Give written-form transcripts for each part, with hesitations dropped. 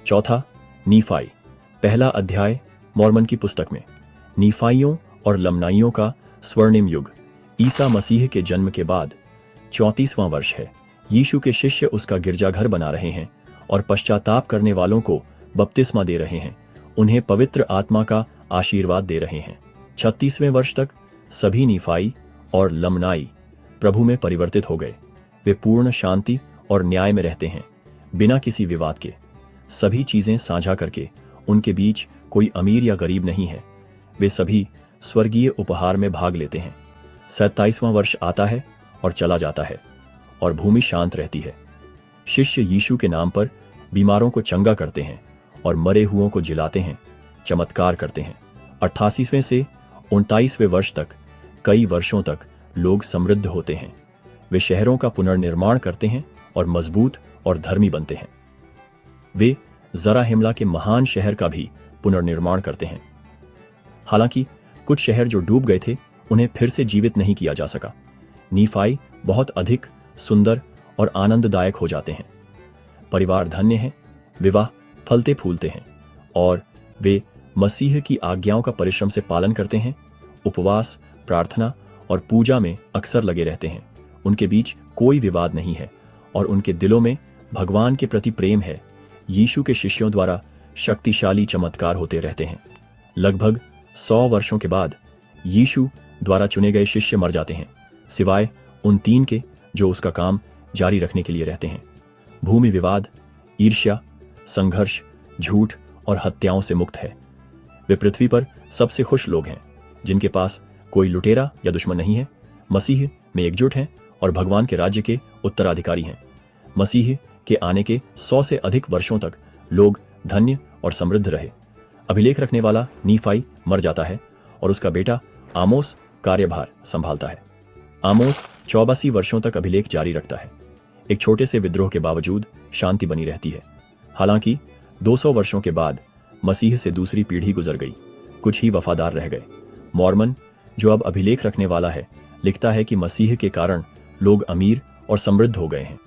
चौथा, नीफाई। पहला अध्याय मॉर्मन की पुस्तक में। नीफाइयों और लमनाइयों का स्वर्णिम युग। ईसा मसीह के जन्म के बाद 34वां वर्ष है। यीशु के शिष्य उसका गिरजाघर बना रहे हैं और पश्चाताप करने वालों को बपतिस्मा दे रहे हैं, उन्हें पवित्र आत्मा का आशीर्वाद दे रहे हैं। 36वें वर्ष तक सभी नीफाई और लमनाई प्रभु में परिवर्तित हो गए। वे पूर्ण शांति और न्याय में रहते हैं, बिना किसी विवाद के। सभी चीजें साझा करके। उनके बीच कोई अमीर या गरीब नहीं है। वे सभी स्वर्गीय उपहार में भाग लेते हैं। 27वां वर्ष आता है और चला जाता है और भूमि शांत रहती है। शिष्य यीशु के नाम पर बीमारों को चंगा करते हैं और मरे हुओं को जिलाते हैं, चमत्कार करते हैं। 88वें से 29वें वर्ष तक कई वर्षों तक लोग समृद्ध होते हैं। वे शहरों का पुनर्निर्माण करते हैं और मजबूत और धर्मी बनते हैं। वे जराहिमला के महान शहर का भी पुनर्निर्माण करते हैं। हालांकि कुछ शहर जो डूब गए थे उन्हें फिर से जीवित नहीं किया जा सका। नीफाई बहुत अधिक सुंदर और आनंददायक हो जाते हैं। परिवार धन्य है, विवाह फलते फूलते हैं और वे मसीह की आज्ञाओं का परिश्रम से पालन करते हैं। उपवास, प्रार्थना और पूजा में अक्सर लगे रहते हैं। उनके बीच कोई विवाद नहीं है और उनके दिलों में भगवान के प्रति प्रेम है। यीशु के शिष्यों द्वारा शक्तिशाली चमत्कार होते रहते हैं। लगभग 100 वर्षों के बाद यीशु द्वारा चुने गए शिष्य मर जाते हैं, सिवाय उन 3 के जो उसका काम जारी रखने के लिए रहते हैं। भूमि विवाद, ईर्ष्या, संघर्ष, झूठ और हत्याओं से मुक्त है। वे पृथ्वी पर सबसे खुश लोग हैं, जिनके पास कोई लुटेरा या दुश्मन नहीं है, मसीह में एकजुट हैं और भगवान के राज्य के उत्तराधिकारी हैं। मसीह के आने के 100 से अधिक वर्षों तक लोग धन्य और समृद्ध रहे। अभिलेख रखने वाला नीफाई मर जाता है और उसका बेटा आमोस कार्यभार संभालता है। आमोस 84 वर्षों तक अभिलेख जारी रखता है। एक छोटे से विद्रोह के बावजूद शांति बनी रहती है। हालांकि 200 वर्षों के बाद मसीह से दूसरी पीढ़ी गुजर गई, कुछ ही वफादार रह गए। मॉर्मन, जो अब अभिलेख रखने वाला है, लिखता है कि मसीह के कारण लोग अमीर और समृद्ध हो गए हैं।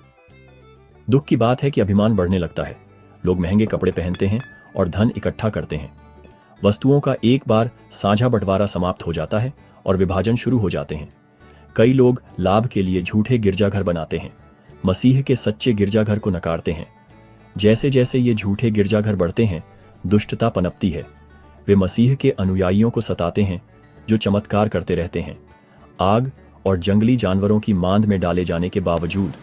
दुख की बात है कि अभिमान बढ़ने लगता है। लोग महंगे कपड़े पहनते हैं और धन इकट्ठा करते हैं। वस्तुओं का एक बार साझा बंटवारा समाप्त हो जाता है और विभाजन शुरू हो जाते हैं। कई लोग लाभ के लिए झूठे गिरजाघर बनाते हैं, मसीह के सच्चे गिरजाघर को नकारते हैं। जैसे जैसे ये झूठे गिरजाघर बढ़ते हैं, दुष्टता पनपती है। वे मसीह के अनुयायियों को सताते हैं, जो चमत्कार करते रहते हैं। आग और जंगली जानवरों की मांद में डाले जाने के बावजूद